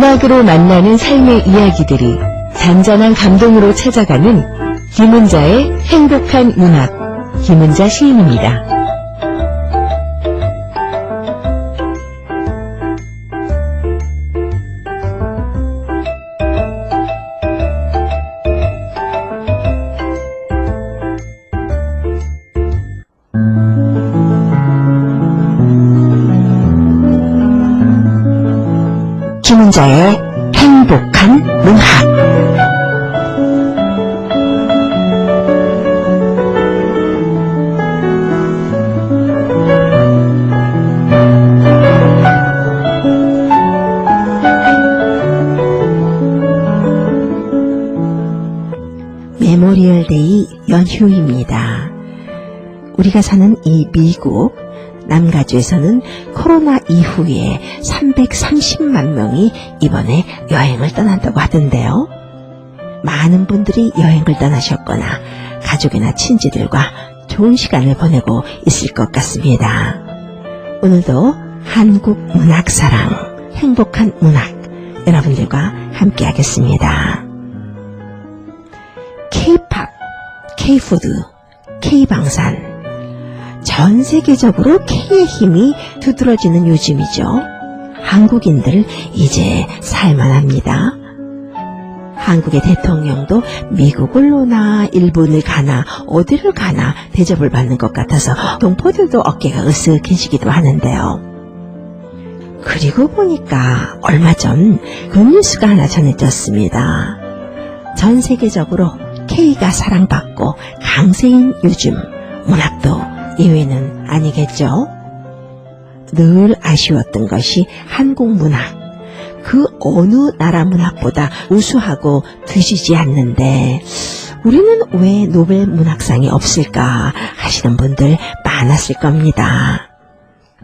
음악으로 만나는 삶의 이야기들이 잔잔한 감동으로 찾아가는 김은자의 행복한 문학, 김은자 시인입니다. 김은자의 행복한 문학. 메모리얼 데이 연휴입니다. 우리가 사는 이 미국 남가주에서는 코로나 이후에 330만 명이 이번에 여행을 떠난다고 하던데요. 많은 분들이 여행을 떠나셨거나 가족이나 친지들과 좋은 시간을 보내고 있을 것 같습니다. 오늘도 한국 문학사랑, 행복한 문학 여러분들과 함께 하겠습니다. K-팝, K-푸드, K-방산, 전 세계적으로 K의 힘이 두드러지는 요즘이죠. 한국인들 이제 살만합니다. 한국의 대통령도 미국을 오나 일본을 가나 어디를 가나 대접을 받는 것 같아서 동포들도 어깨가 으쓱해지기도 하는데요. 그리고 보니까 얼마 전 그 뉴스가 하나 전해졌습니다. 전 세계적으로 K가 사랑받고 강세인 요즘 문학도 예외는 아니겠죠? 늘 아쉬웠던 것이 한국 문학, 그 어느 나라 문학보다 우수하고 뒤지지 않는데 우리는 왜 노벨 문학상이 없을까 하시는 분들 많았을 겁니다.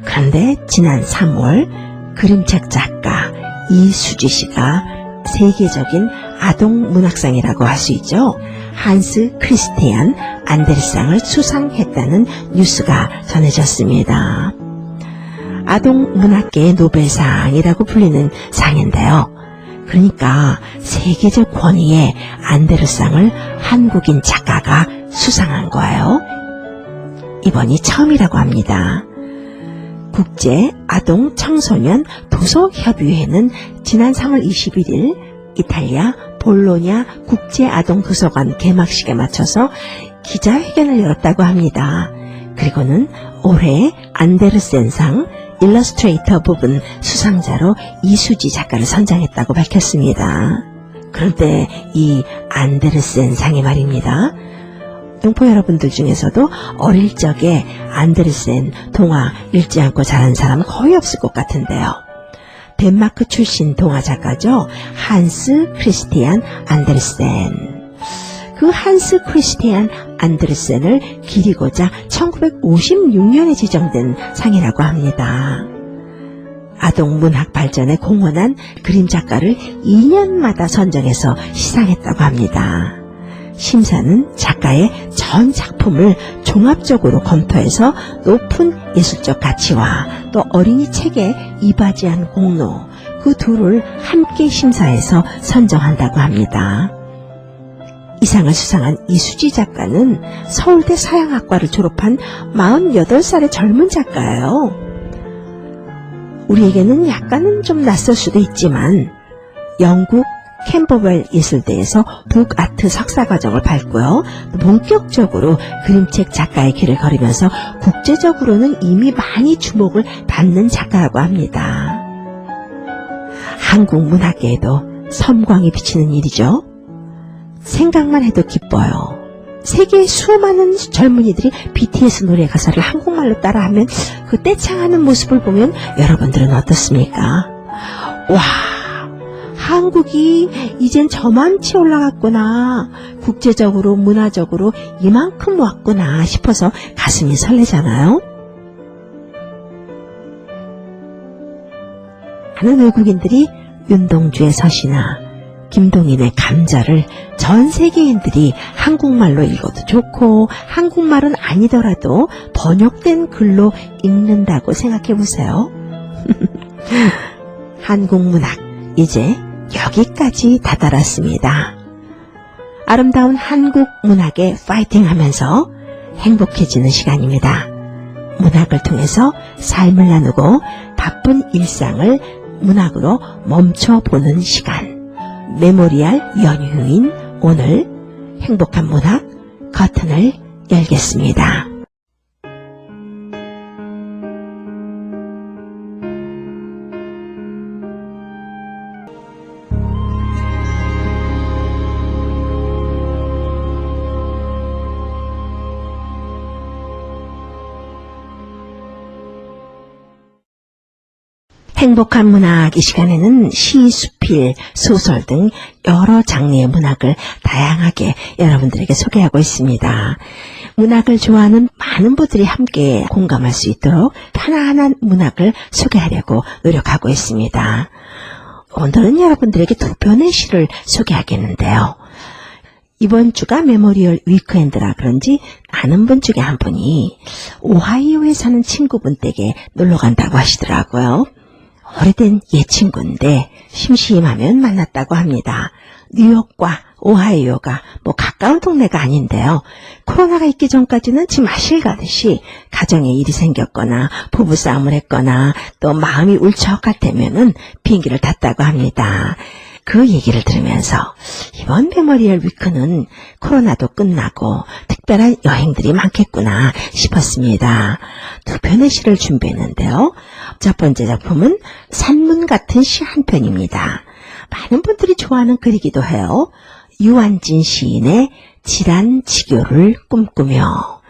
그런데 지난 3월 그림책 작가 이수지 씨가 세계적인 아동 문학상이라고 할 수 있죠. 한스 크리스티안 안데르상을 수상했다는 뉴스가 전해졌습니다. 아동 문학계의 노벨상이라고 불리는 상인데요. 그러니까 세계적 권위의 안데르상을 한국인 작가가 수상한 거예요. 이번이 처음이라고 합니다. 국제 아동 청소년 도서협의회는 지난 3월 21일 이탈리아 볼로냐 국제아동도서관 개막식에 맞춰서 기자회견을 열었다고 합니다. 그리고는 올해 안데르센상 일러스트레이터 부분 수상자로 이수지 작가를 선정했다고 밝혔습니다. 그런데 이 안데르센상이 말입니다. 동포 여러분들 중에서도 어릴 적에 안데르센 동화 읽지 않고 자란 사람은 거의 없을 것 같은데요. 덴마크 출신 동화 작가죠. 한스 크리스티안 안데르센. 그 한스 크리스티안 안데르센을 기리고자 1956년에 지정된 상이라고 합니다. 아동 문학 발전에 공헌한 그림 작가를 2년마다 선정해서 시상했다고 합니다. 심사는 작가의 전 작품을 종합적으로 검토해서 높은 예술적 가치와 또 어린이 책에 이바지한 공로, 그 둘을 함께 심사해서 선정한다고 합니다. 이 상을 수상한 이수지 작가는 서울대 서양학과를 졸업한 48살의 젊은 작가예요. 우리에게는 약간은 좀 낯설 수도 있지만 영국 캠버웰 예술대에서 북아트 석사과정을 밟고요. 본격적으로 그림책 작가의 길을 걸으면서 국제적으로는 이미 많이 주목을 받는 작가라고 합니다. 한국 문학계에도 섬광이 비치는 일이죠. 생각만 해도 기뻐요. 세계의 수많은 젊은이들이 BTS 노래 가사를 한국말로 따라하면 그 떼창하는 모습을 보면 여러분들은 어떻습니까? 와! 한국이 이젠 저만치 올라갔구나. 국제적으로 문화적으로 이만큼 왔구나 싶어서 가슴이 설레잖아요. 많은 외국인들이 윤동주의 서시나 김동인의 감자를 전 세계인들이 한국말로 읽어도 좋고 한국말은 아니더라도 번역된 글로 읽는다고 생각해 보세요. 한국 문학 이제 여기까지 다다랐습니다. 아름다운 한국 문학에 파이팅하면서 행복해지는 시간입니다. 문학을 통해서 삶을 나누고 바쁜 일상을 문학으로 멈춰보는 시간. 메모리얼 연휴인 오늘 행복한 문학 커튼을 열겠습니다. 행복한 문학 이 시간에는 시, 수필, 소설 등 여러 장르의 문학을 다양하게 여러분들에게 소개하고 있습니다. 문학을 좋아하는 많은 분들이 함께 공감할 수 있도록 편안한 문학을 소개하려고 노력하고 있습니다. 오늘은 여러분들에게 두 편의 시를 소개하겠는데요. 이번 주가 메모리얼 위크엔드라 그런지 아는 분 중에 한 분이 오하이오에 사는 친구분 댁에 놀러 간다고 하시더라고요. 오래된 옛 친구인데 심심하면 만났다고 합니다. 뉴욕과 오하이오가 가까운 동네가 아닌데요. 코로나가 있기 전까지는 집 마실 가듯이 가정에 일이 생겼거나 부부싸움을 했거나 또 마음이 울적할 때면은 비행기를 탔다고 합니다. 그 얘기를 들으면서 이번 메모리얼 위크는 코로나도 끝나고 특별한 여행들이 많겠구나 싶었습니다. 두 편의 시를 준비했는데요. 첫 번째 작품은 산문 같은 시 한 편입니다. 많은 분들이 좋아하는 글이기도 해요. 유한진 시인의 질환치교를 꿈꾸며.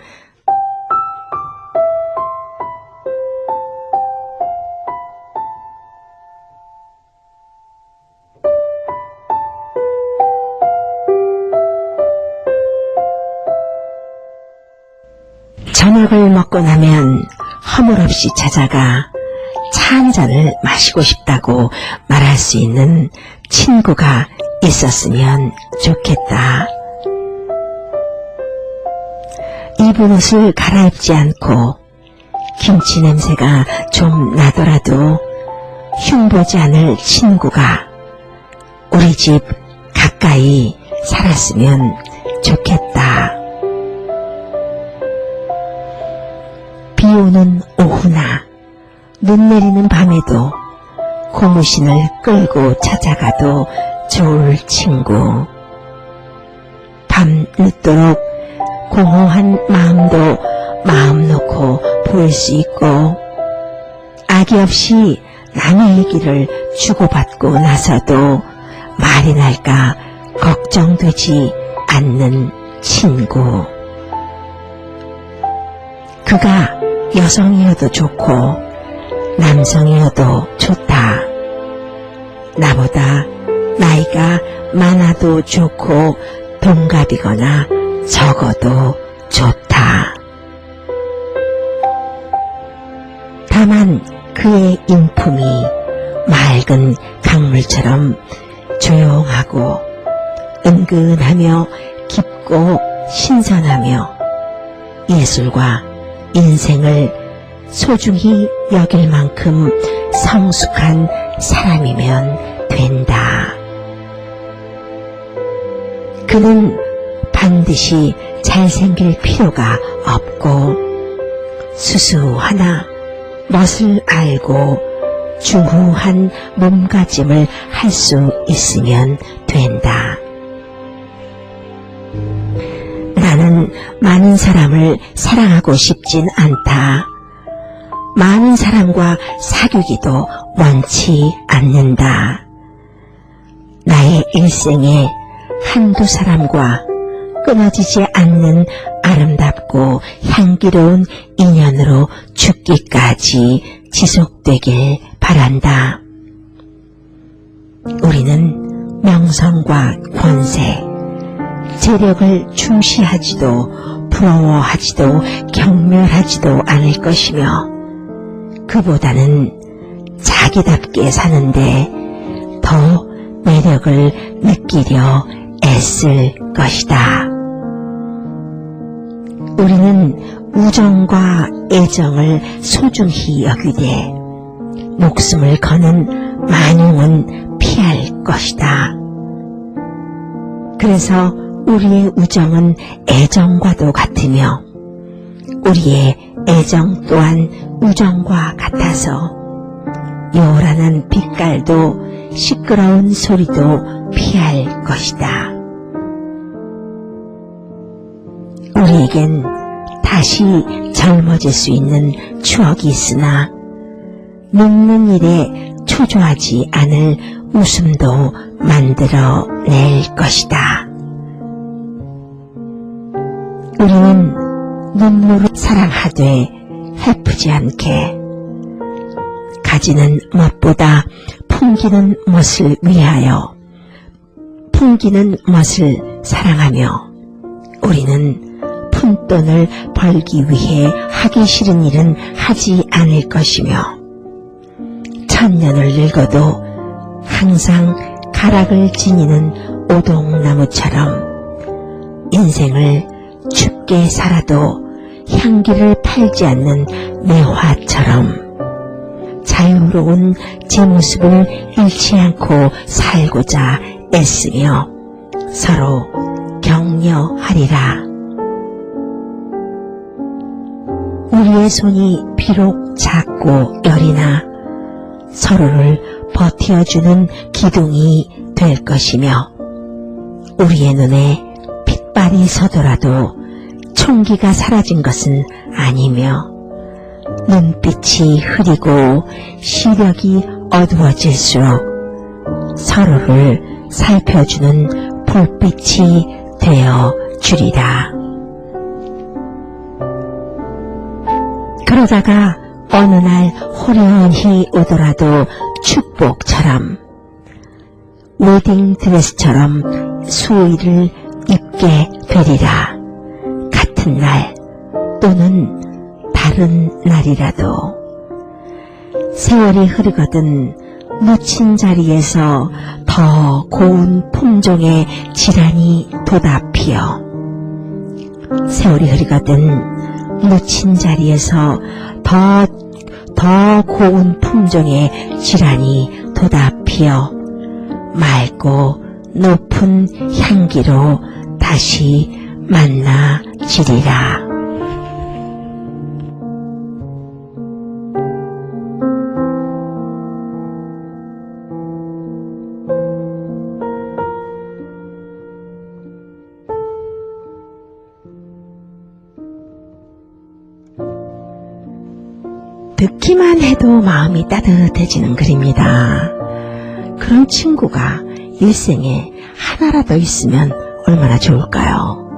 저녁을 먹고 나면 허물없이 찾아가 차 한 잔을 마시고 싶다고 말할 수 있는 친구가 있었으면 좋겠다. 입은 옷을 갈아입지 않고 김치 냄새가 좀 나더라도 흉보지 않을 친구가 우리 집 가까이 살았으면 좋겠다. 비 오는 오후나 눈 내리는 밤에도 고무신을 끌고 찾아가도 좋을 친구. 밤 늦도록 공허한 마음도 마음 놓고 볼 수 있고 악의 없이 남의 얘기를 주고받고 나서도 말이 날까 걱정되지 않는 친구. 그가 여성이어도 좋고 남성이어도 좋다. 나보다 나이가 많아도 좋고 동갑이거나 적어도 좋다. 다만 그의 인품이 맑은 강물처럼 조용하고 은근하며 깊고 신선하며 예술과 인생을 소중히 여길 만큼 성숙한 사람이면 된다. 그는 반드시 잘생길 필요가 없고 수수하나 멋을 알고 중후한 몸가짐을 할 수 있으면 된다. 나는 많은 사람을 사랑하고 싶진 않다. 많은 사람과 사귀기도 원치 않는다. 나의 일생에 한두 사람과 끊어지지 않는 아름답고 향기로운 인연으로 죽기까지 지속되길 바란다. 우리는 명성과 권세, 재력을 중시하지도 부러워하지도 경멸하지도 않을 것이며 그보다는 자기답게 사는데 더 매력을 느끼려 애쓸 것이다. 우리는 우정과 애정을 소중히 여기되 목숨을 거는 만용은 피할 것이다. 그래서 우리의 우정은 애정과도 같으며 우리의 애정 또한 우정과 같아서 요란한 빛깔도 시끄러운 소리도 피할 것이다. 우리에겐 다시 젊어질 수 있는 추억이 있으나 늙는 일에 초조하지 않을 웃음도 만들어낼 것이다. 우리는 눈물을 사랑하되 해프지 않게 가지는 멋보다 풍기는 멋을 위하여 풍기는 멋을 사랑하며 우리는 푼돈을 벌기 위해 하기 싫은 일은 하지 않을 것이며 천년을 늙어도 항상 가락을 지니는 오동나무처럼 인생을 춥게 살아도 향기를 팔지 않는 매화처럼 자유로운 제 모습을 잃지 않고 살고자 애쓰며 서로 격려하리라. 우리의 손이 비록 작고 여리나 서로를 버티어주는 기둥이 될 것이며 우리의 눈에 핏발이 서더라도 총기가 사라진 것은 아니며 눈빛이 흐리고 시력이 어두워질수록 서로를 살펴주는 불빛이 되어 주리라. 그러다가 어느 날 호련히 오더라도 축복처럼 웨딩드레스처럼 수의를 입게 되리라. 같은 날 또는 다른 날이라도 세월이 흐르거든 묻힌 자리에서 더 고운 품종의 질환이 돋아피어 세월이 흐르거든 묻힌 자리에서 더 고운 품종의 질환이 돋아피어 맑고 높은 향기로 다시 만나지리라. 듣기만 해도 마음이 따뜻해지는 글입니다. 그런 친구가 일생에 하나라도 있으면 얼마나 좋을까요?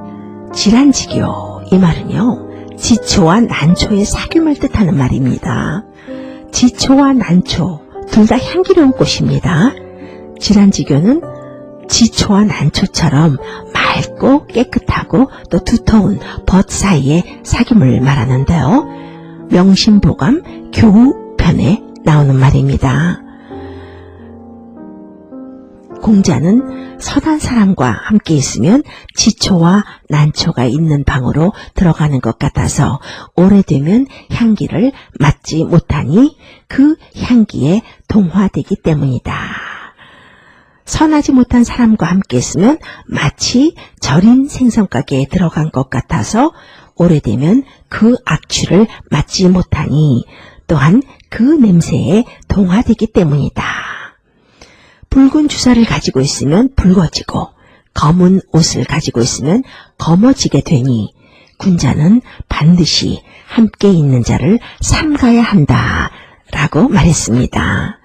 질환지교 이 말은요, 지초와 난초의 사귐을 뜻하는 말입니다. 지초와 난초 둘 다 향기로운 꽃입니다. 질환지교는 지초와 난초처럼 맑고 깨끗하고 또 두터운 벗 사이의 사귐을 말하는데요. 명심보감 교우편에 나오는 말입니다. 공자는 선한 사람과 함께 있으면 지초와 난초가 있는 방으로 들어가는 것 같아서 오래되면 향기를 맡지 못하니 그 향기에 동화되기 때문이다. 선하지 못한 사람과 함께 있으면 마치 절인 생선가게에 들어간 것 같아서 오래되면 그 악취를 맡지 못하니 또한 그 냄새에 동화되기 때문이다. 붉은 주사를 가지고 있으면 붉어지고 검은 옷을 가지고 있으면 검어지게 되니 군자는 반드시 함께 있는 자를 삼가야 한다 라고 말했습니다.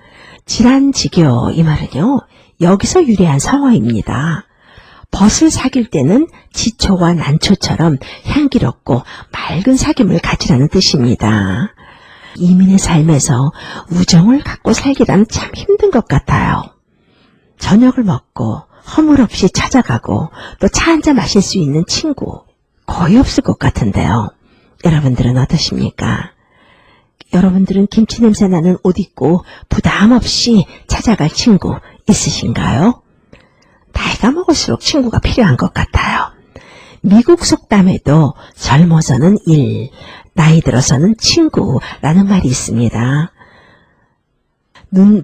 질환지교 이 말은요, 여기서 유래한 성어입니다. 벗을 사귈 때는 지초와 난초처럼 향기롭고 맑은 사귐을 가지라는 뜻입니다. 이민의 삶에서 우정을 갖고 살기란 참 힘든 것 같아요. 저녁을 먹고 허물없이 찾아가고 또 차 한잔 마실 수 있는 친구 거의 없을 것 같은데요. 여러분들은 어떠십니까? 여러분들은 김치 냄새 나는 옷 입고 부담 없이 찾아갈 친구 있으신가요? 나이가 먹을수록 친구가 필요한 것 같아요. 미국 속담에도 젊어서는 일, 나이 들어서는 친구라는 말이 있습니다.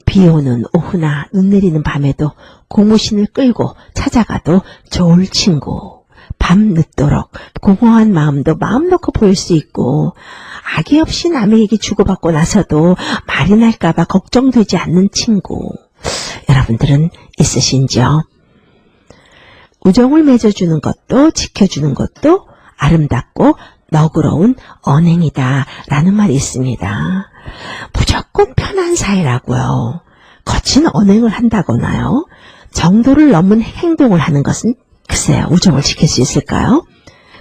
비 오는 오후나 눈 내리는 밤에도 고무신을 끌고 찾아가도 좋을 친구. 밤 늦도록 공허한 마음도 마음 놓고 보일 수 있고, 악의 없이 남의 얘기 주고받고 나서도 말이 날까봐 걱정되지 않는 친구. 여러분들은 있으신지요? 우정을 맺어주는 것도 지켜주는 것도 아름답고 너그러운 언행이다 라는 말이 있습니다. 무조건 편한 사이라고요. 거친 언행을 한다거나요, 정도를 넘은 행동을 하는 것은 글쎄요, 우정을 지킬 수 있을까요?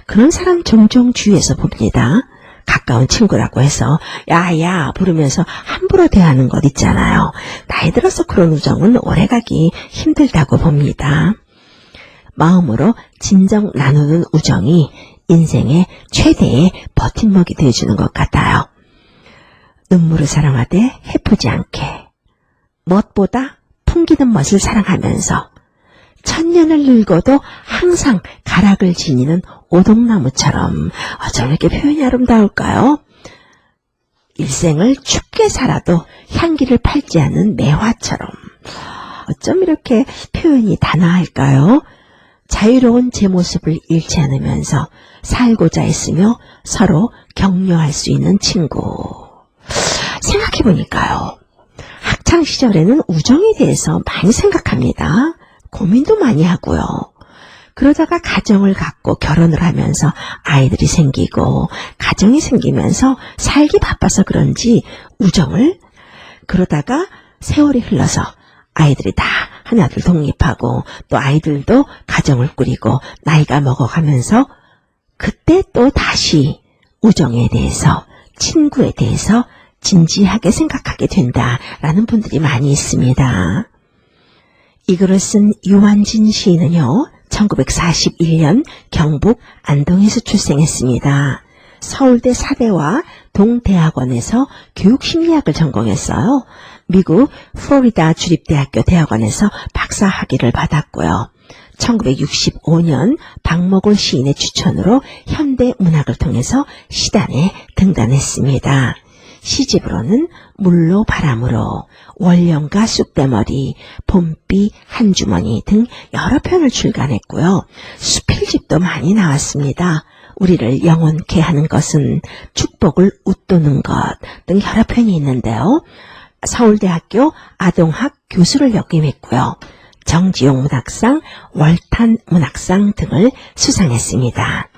그런 사람 종종 주위에서 봅니다. 가까운 친구라고 해서 야야 부르면서 함부로 대하는 것 있잖아요. 나이 들어서 그런 우정은 오래가기 힘들다고 봅니다. 마음으로 진정 나누는 우정이 인생의 최대의 버팀목이 되어주는 것 같아요. 눈물을 사랑하되 해프지 않게, 멋보다 풍기는 멋을 사랑하면서 천년을 늙어도 항상 가락을 지니는 오동나무처럼, 어쩜 이렇게 표현이 아름다울까요? 일생을 춥게 살아도 향기를 팔지 않는 매화처럼, 어쩜 이렇게 표현이 단아할까요? 자유로운 제 모습을 잃지 않으면서 살고자 했으며 서로 격려할 수 있는 친구. 생각해보니까요, 학창시절에는 우정에 대해서 많이 생각합니다. 고민도 많이 하고요. 그러다가 가정을 갖고 결혼을 하면서 아이들이 생기고 가정이 생기면서 살기 바빠서 그런지 우정을, 그러다가 세월이 흘러서 아이들이 다 하나둘 독립하고 또 아이들도 가정을 꾸리고 나이가 먹어가면서 그때 또 다시 우정에 대해서, 친구에 대해서 진지하게 생각하게 된다라는 분들이 많이 있습니다. 이 글을 쓴 유한진 시인은요, 1941년 경북 안동에서 출생했습니다. 서울대 사대와 동대학원에서 교육심리학을 전공했어요. 미국 플로리다 주립대학교 대학원에서 박사 학위를 받았고요. 1965년 박목월 시인의 추천으로 현대문학을 통해서 시단에 등단했습니다. 시집으로는 물로 바람으로, 월령과 쑥대머리, 봄비 한 주머니 등 여러 편을 출간했고요. 수필집도 많이 나왔습니다. 우리를 영원케 하는 것은, 축복을 웃도는 것 등 여러 편이 있는데요. 서울대학교 아동학 교수를 역임했고요. 정지용 문학상, 월탄 문학상 등을 수상했습니다.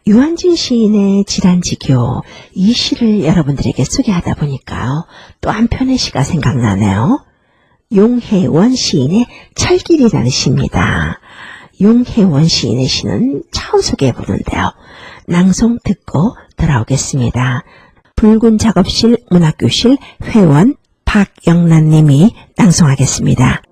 유한진 시인의 질환지교, 이 시를 여러분들에게 소개하다 보니까요, 또 한편의 시가 생각나네요. 용혜원 시인의 철길이라는 시입니다. 용혜원 시인의 시는 처음 소개해보는데요. 낭송 듣고 돌아오겠습니다. 붉은 작업실 문학교실 회원 박영란님이 낭송하겠습니다.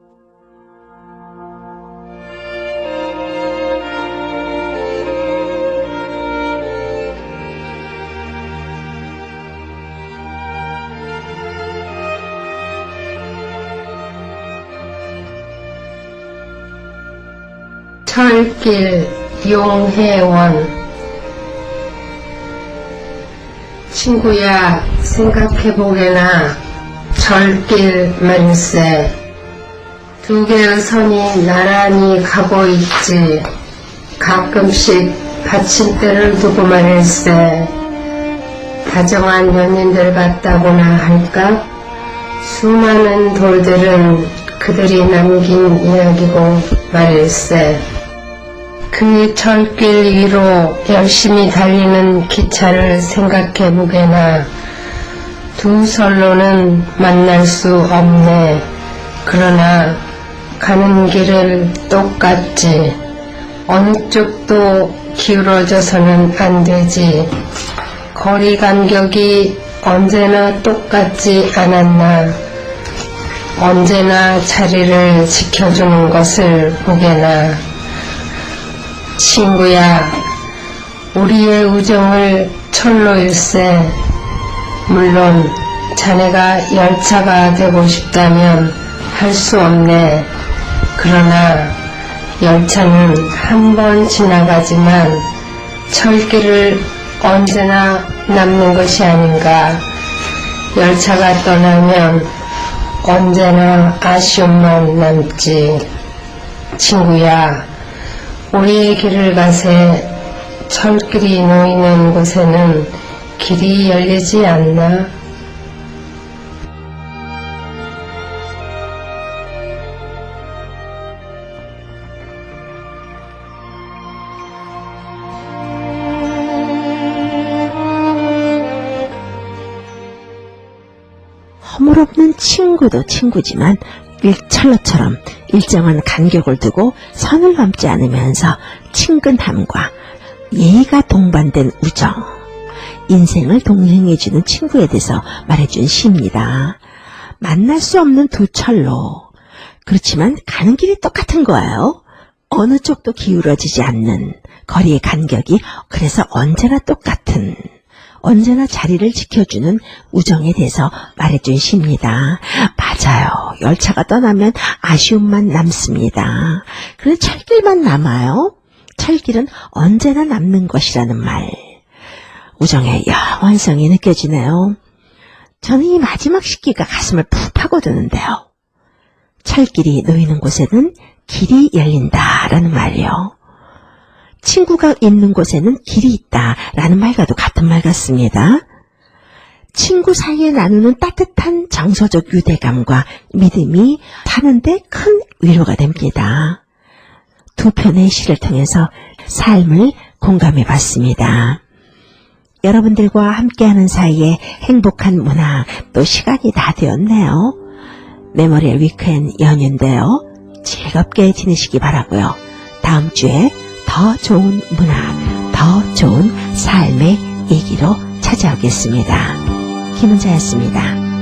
철길 용혜원. 친구야, 생각해보게나 철길 말세. 두 개의 선이 나란히 가고 있지. 가끔씩 받침대를 두고 말일세. 다정한 연인들 같다고나 할까? 수많은 돌들은 그들이 남긴 이야기고 말일세. 그 철길 위로 열심히 달리는 기차를 생각해보게나 두 선로는 만날 수 없네. 그러나 가는 길은 똑같지. 어느 쪽도 기울어져서는 안 되지. 거리 간격이 언제나 똑같지 않았나. 언제나 자리를 지켜주는 것을 보게나. 친구야, 우리의 우정을 철로일세. 물론 자네가 열차가 되고 싶다면 할 수 없네. 그러나 열차는 한 번 지나가지만 철길을 언제나 남는 것이 아닌가. 열차가 떠나면 언제나 아쉬움만 남지. 친구야, 우리의 길을 가세. 철길이 놓이는 곳에는 길이 열리지 않나? 허물없는 친구도 친구지만 철로처럼 일정한 간격을 두고 선을 넘지 않으면서 친근함과 예의가 동반된 우정, 인생을 동행해주는 친구에 대해서 말해준 시입니다. 만날 수 없는 두 철로, 그렇지만 가는 길이 똑같은 거예요. 어느 쪽도 기울어지지 않는 거리의 간격이 그래서 언제나 똑같은, 언제나 자리를 지켜주는 우정에 대해서 말해준 시입니다. 맞아요. 열차가 떠나면 아쉬움만 남습니다. 그런데 철길만 남아요. 철길은 언제나 남는 것이라는 말. 우정의 영원성이 느껴지네요. 저는 이 마지막 시기가 가슴을 푹 파고드는데요. 철길이 놓이는 곳에는 길이 열린다라는 말이요. 친구가 있는 곳에는 길이 있다라는 말과도 같은 말 같습니다. 친구 사이에 나누는 따뜻한 정서적 유대감과 믿음이 사는데 큰 위로가 됩니다. 두 편의 시를 통해서 삶을 공감해 봤습니다. 여러분들과 함께하는 사이에 행복한 문화, 또 시간이 다 되었네요. 메모리얼 위크end 연휴인데요. 즐겁게 지내시기 바라고요. 다음 주에 더 좋은 문화, 더 좋은 삶의 얘기로 찾아오겠습니다. 김은자였습니다.